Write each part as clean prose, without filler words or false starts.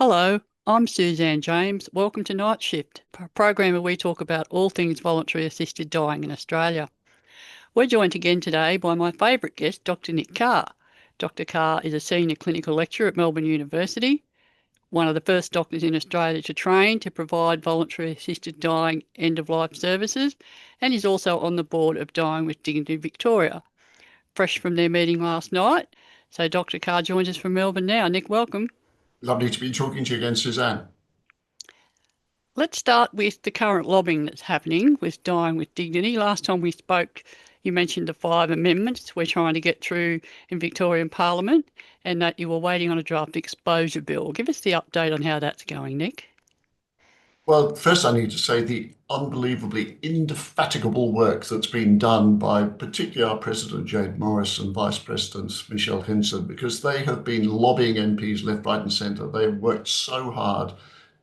Hello, I'm Suzanne James. Welcome to Nightshift, a program where we talk about all things voluntary assisted dying in Australia. We're joined again today by my favourite guest, Dr. Nick Carr. Dr. Carr is a senior clinical lecturer at Melbourne University, one of the first doctors in Australia to train to provide voluntary assisted dying end-of-life services, and is also on the board of Dying with Dignity Victoria, fresh from their meeting last night. So Dr. Carr joins us from Melbourne now. Nick, welcome. Lovely to be talking to you again, Suzanne. Let's start with the current lobbying that's happening with Dying with Dignity. Last time we spoke, you mentioned the 5 amendments we're trying to get through in Victorian Parliament and that you were waiting on a draft exposure bill. Give us the update on how that's going, Nick. Well, first I need to say the unbelievably indefatigable work that's been done by particularly our President Jade Morris and Vice President Michelle Hinson, because they have been lobbying MPs left, right and centre. They have worked so hard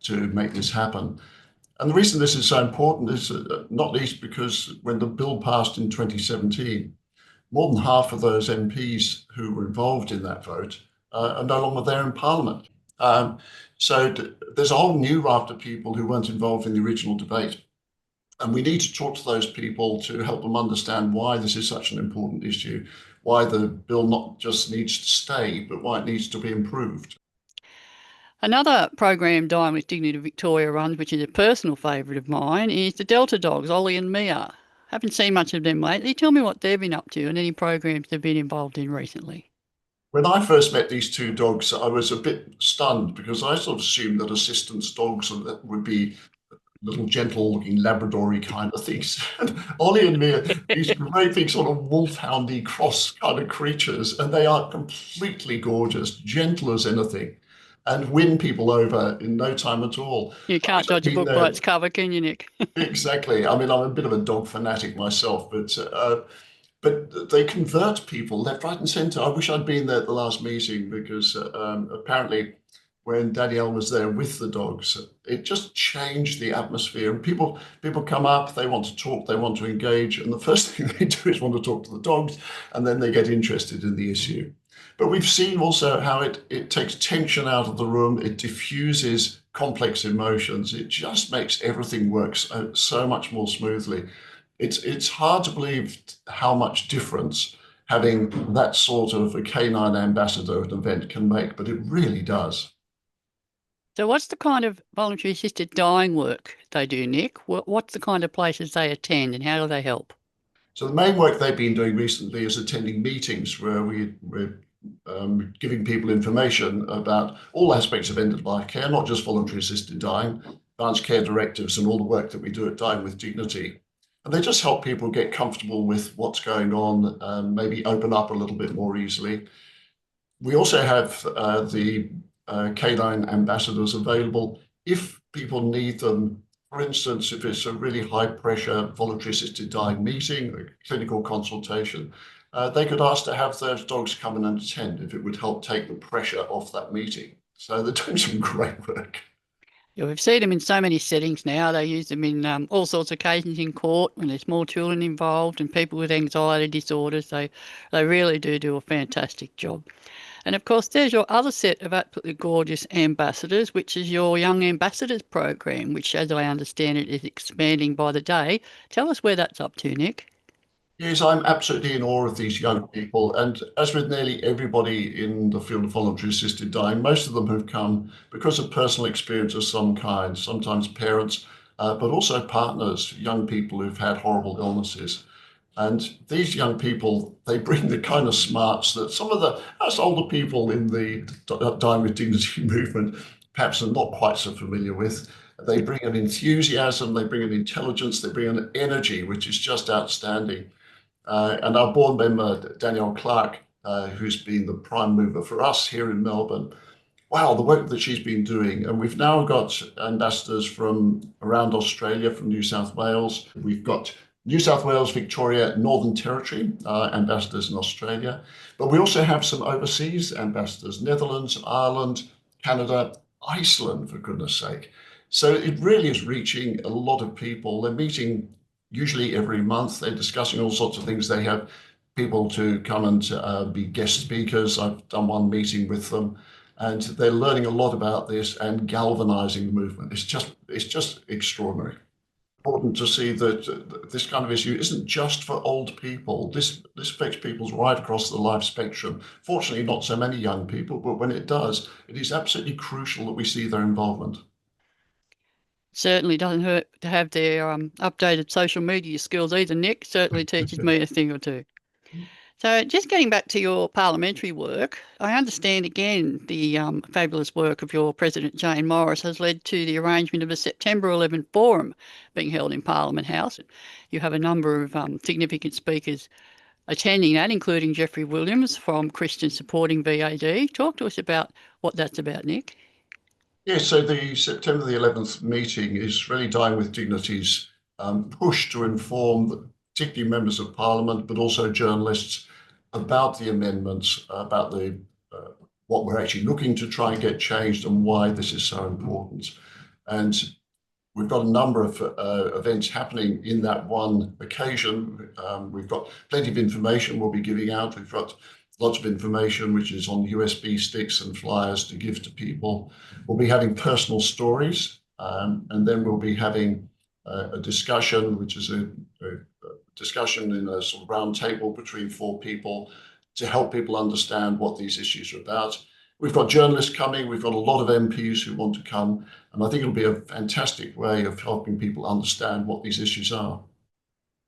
to make this happen. And the reason this is so important is not least because when the bill passed in 2017, more than half of those MPs who were involved in that vote are no longer there in Parliament. Um, so there's a whole new raft of people who weren't involved in the original debate. And we need to talk to those people to help them understand why this is such an important issue, why the bill not just needs to stay, but why it needs to be improved. Another program Dying with Dignity Victoria runs, which is a personal favourite of mine, is the Delta Dogs, Ollie and Mia. Haven't seen much of them lately. Tell me what they've been up to and any programs they've been involved in recently. When I first met these two dogs, I was a bit stunned because I sort of assumed that assistance dogs would be little gentle looking Labradory kind of things. And Ollie and me are these great big sort of wolfhoundy cross kind of creatures, and they are completely gorgeous, gentle as anything, and win people over in no time at all. You I can't wish I'd judge a been book by there. its cover, can you, Nick? Exactly. I mean, I'm a bit of a dog fanatic myself, but they convert people left, right, and centre. I wish I'd been there at the last meeting because apparently, when Danielle was there with the dogs, it just changed the atmosphere. And people come up, they want to talk, they want to engage, and the first thing they do is want to talk to the dogs, and then they get interested in the issue. But we've seen also how it takes tension out of the room, it diffuses complex emotions, it just makes everything work so much more smoothly. It's hard to believe how much difference having that sort of a canine ambassador at an event can make, but it really does. So, what's the kind of voluntary assisted dying work they do, Nick? What's the kind of places they attend and how do they help? So the main work they've been doing recently is attending meetings where we're giving people information about all aspects of end-of-life care, not just voluntary assisted dying, advanced care directives and all the work that we do at Dying with Dignity. And they just help people get comfortable with what's going on, maybe open up a little bit more easily. We also have the canine ambassadors available if people need them. For instance, if it's a really high pressure voluntary assisted dying meeting, a clinical consultation, they could ask to have those dogs come in and attend if it would help take the pressure off that meeting. So they're doing some great work. Yeah, we've seen them in so many settings now. They use them in all sorts of occasions in court when there's small children involved and people with anxiety disorders. They really do a fantastic job. And of course, there's your other set of absolutely gorgeous ambassadors, which is your Young Ambassadors program, which, as I understand it, is expanding by the day. Tell us where that's up to, Nick. Yes, I'm absolutely in awe of these young people. And as with nearly everybody in the field of voluntary assisted dying, most of them have come because of personal experience of some kind, sometimes parents, but also partners, young people who've had horrible illnesses. And these young people, they bring the kind of smarts that some of us older people in the Dying with Dignity movement perhaps are not quite so familiar with. They bring an enthusiasm, they bring an intelligence, they bring an energy, which is just outstanding. And our board member, Danielle Clark, who's been the prime mover for us here in Melbourne, wow, the work that she's been doing. And we've now got ambassadors from around Australia, from New South Wales. We've got New South Wales, Victoria, Northern Territory, ambassadors in Australia. But we also have some overseas ambassadors, Netherlands, Ireland, Canada, Iceland, for goodness sake. So it really is reaching a lot of people. They're meeting usually every month. They're discussing all sorts of things. They have people to come and be guest speakers. I've done one meeting with them. and they're learning a lot about this and galvanizing the movement. It's just extraordinary. Important to see that this kind of issue isn't just for old people. This affects people right across the life spectrum. Fortunately, not so many young people, but when it does, it is absolutely crucial that we see their involvement. Certainly doesn't hurt to have their updated social media skills either, Nick. Certainly teaches me a thing or two. So, just getting back to your parliamentary work, I understand again the fabulous work of your President Jane Morris has led to the arrangement of a September 11 forum being held in Parliament House. You have a number of significant speakers attending that, including Jeffrey Williams from Christian Supporting VAD. Talk to us about what that's about, Nick. Yes, so the September the 11th meeting is really Dying with Dignity's push to inform particularly members of Parliament, but also journalists about the amendments, about the what we're actually looking to try and get changed and why this is so important. And we've got a number of events happening in that one occasion. We've got plenty of information we'll be giving out. We've got lots of information which is on USB sticks and flyers to give to people. We'll be having personal stories, and then we'll be having a discussion, which is a discussion in a sort of round table between four people to help people understand what these issues are about. We've got journalists coming, we've got a lot of MPs who want to come, and I think it'll be a fantastic way of helping people understand what these issues are.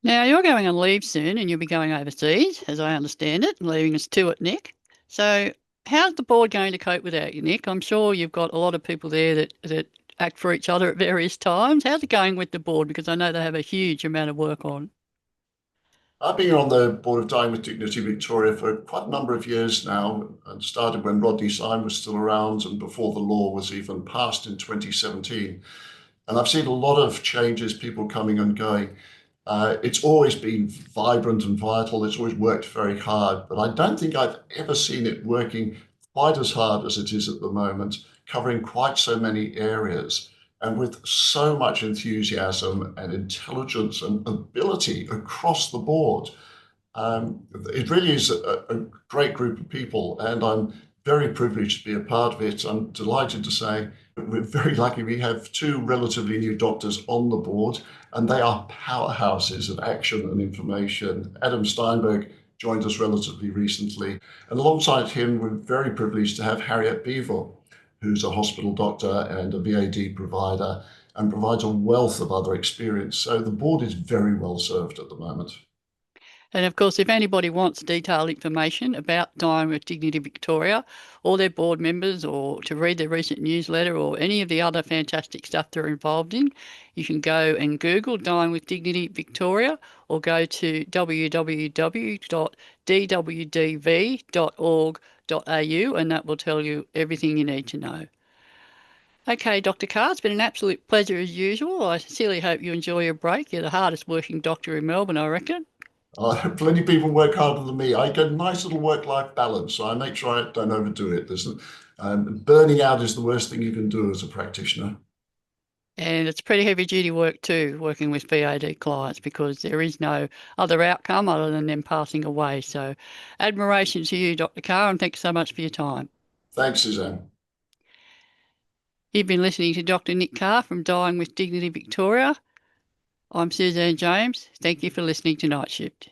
Now, you're going on leave soon and you'll be going overseas, as I understand it, leaving us to it, Nick. So, how's the board going to cope without you, Nick? I'm sure you've got a lot of people there that act for each other at various times. How's it going with the board? Because I know they have a huge amount of work on. I've been on the board of Dying with Dignity Victoria for quite a number of years now, and started when Rodney Syme was still around and before the law was even passed in 2017. And I've seen a lot of changes, people coming and going. It's always been vibrant and vital. It's always worked very hard, but I don't think I've ever seen it working quite as hard as it is at the moment, covering quite so many areas and with so much enthusiasm and intelligence and ability across the board. It really is a great group of people, and I'm very privileged to be a part of it. I'm delighted to say we're very lucky we have two relatively new doctors on the board, and they are powerhouses of action and information. Adam Steinberg joined us relatively recently, and alongside him, we're very privileged to have Harriet Beaver, who's a hospital doctor and a VAD provider, and provides a wealth of other experience. So the board is very well served at the moment. And of course, if anybody wants detailed information about Dying with Dignity Victoria or their board members, or to read their recent newsletter or any of the other fantastic stuff they're involved in, you can go and Google Dying with Dignity Victoria or go to www.dwdv.org.au and that will tell you everything you need to know. Okay, Dr. Carr, it's been an absolute pleasure as usual. I sincerely hope you enjoy your break. You're the hardest working doctor in Melbourne, I reckon. Plenty of people work harder than me. I get a nice little work-life balance, so I make sure I don't overdo it. Burning out is the worst thing you can do as a practitioner. And it's pretty heavy duty work too, working with VAD clients, because there is no other outcome other than them passing away. So admiration to you, Dr. Carr, and thanks so much for your time. Thanks, Suzanne. You've been listening to Dr. Nick Carr from Dying with Dignity Victoria. I'm Suzanne James. Thank you for listening to Nightshift.